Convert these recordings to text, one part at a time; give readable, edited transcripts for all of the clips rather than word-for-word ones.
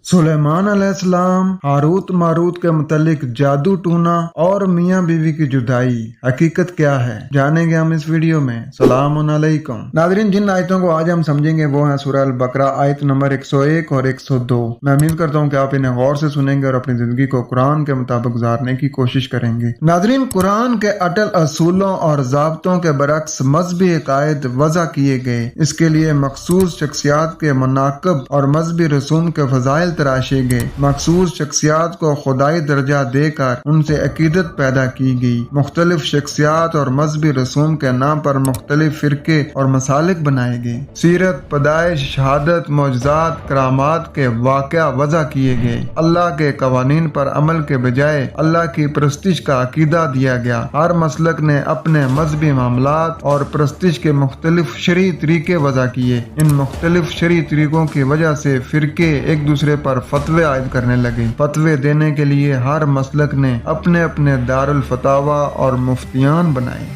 सुलेमान अलैहिस्सलाम Harut Marut के मुतालिक जादू टूना और मियाँ बीवी की जुदाई हकीकत क्या है, जानेंगे हम इस वीडियो में। सलाम अलैकुम नाज़रीन, जिन आयतों को आज हम समझेंगे वो है सूरह अल बकरा आयत नंबर 101 और 102। मैं उम्मीद करता हूँ कि आप इन्हें गौर से सुनेंगे और अपनी जिंदगी को कुरान के मुताबिक गुजारने की कोशिश करेंगे। नाज़रीन, कुरान के अटल असूलों और ज़ाब्तों के बरक्स मजहबी अकायद वज़ा किए गए। इसके लिए मखसूस शख्सियात के मनाकब और मजहबी रसूम के फजाइल तराशे गए। मखसूस शख्सियात को खुदाई दर्जा देकर उनसे अकीदत पैदा की गई। मुख्तलिफ शख्सियात और मजहबी रसूम के नाम पर मुख्तलिफ फिरके और मसालिक बनाए गए। सीरत, पदाइश, शहादत, मौजज़ात, करामात के वाक़या वज़ा किए गए। अल्लाह के कवानीन पर अमल के बजाय अल्लाह की प्रस्तिश का अकीदा दिया गया। हर मसलक ने अपने मजहबी मामलात और प्रस्तिश के मुख्तलिफ शरई तरीके वज़ा किए। इन मुख्तलिफ शरई तरीकों की वजह से फिरके एक दूसरे पर फतवे आयद करने लगे। फतवे देने के लिए हर मसलक ने अपने अपने दारुल फतावा और मुफ्तियान बनाए।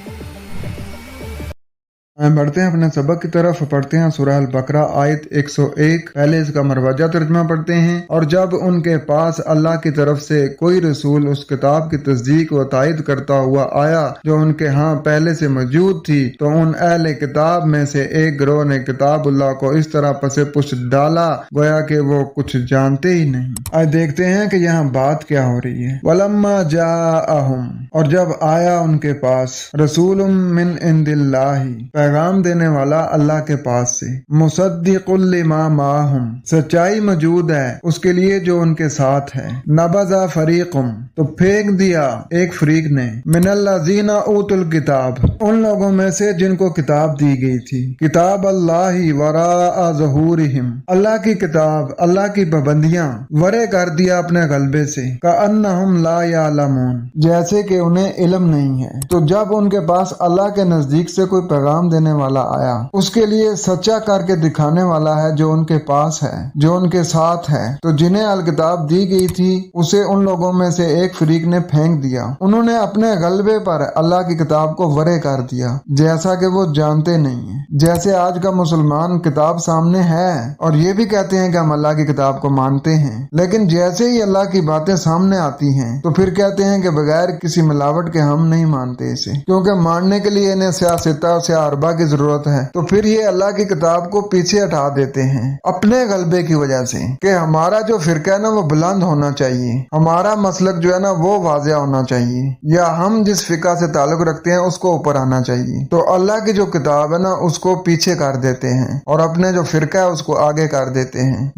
बढ़ते हैं अपने सबक की तरफ। पढ़ते हैं सूरह अल बकरा आयत 101। पहले इसका मरवजा तर्जुमा पढ़ते हैं। और जब उनके पास अल्लाह की तरफ से कोई रसूल उस किताब की तस्दीक व तायद करता हुआ आया जो उनके यहाँ पहले से मौजूद थी, तो उन अहले किताब में से एक गिरोह ने किताबुल्लाह को इस तरह पसे पुष्ट डाला गोया कि वो कुछ जानते ही नहीं। आज देखते हैं कि यहाँ बात क्या हो रही है। वलम्मा जाअहुम, और जब आया उनके पास रसूलुम मिन इंदिल्लाही, पैगाम देने वाला अल्लाह के पास से, मुसद्दिकुल लिमा माहुम, सच्चाई मौजूद है उसके लिए जो उनके साथ है। नबज़ा फरीकुम, तो फेंक दिया एक फरीक ने, मिनल्लज़ीना ऊतुल किताब, उन लोगों में से जिनको किताब दी गई थी। किताब अल्लाही वराअ ज़हूरिहिम, अल्लाह की किताब, अल्लाह की पाबंदियां वरे कर दिया अपने गलबे से। कअन्नहुम ला यालमून, जैसे कि उन्हें इल्म नहीं है। तो जब उनके पास अल्लाह के नजदीक से कोई पैगाम देने वाला आया, उसके लिए सच्चा करके दिखाने वाला है जो उनके पास है, जो उनके साथ है। तो जिन्हें अल किताब दी गई थी उसे उन लोगों में से एक फरीक ने फेंक दिया। उन्होंने अपने गलबे पर अल्लाह की किताब को वरे कर दिया जैसा कि वो जानते नहीं है। जैसे आज का मुसलमान किताब सामने है और ये भी कहते हैं कि हम अल्लाह की किताब को मानते हैं, लेकिन जैसे ही अल्लाह की बातें सामने आती हैं तो फिर कहते हैं कि बगैर किसी मिलावट के हम नहीं मानते इसे, क्योंकि मानने के लिए इन्हें सियासता अरबा की जरूरत है। तो फिर ये अल्लाह की किताब को पीछे हटा देते हैं अपने गलबे की वजह से कि हमारा जो फिरका है ना वो बुलंद होना चाहिए, हमारा मसलक जो है ना वो वाज़िया होना चाहिए, या हम जिस फिका से ताल्लुक रखते हैं उसको ऊपर आना चाहिए। तो अल्लाह की जो किताब है ना उसको पीछे कर देते हैं और अपने जो फिरका है उसको आगे कर देते हैं।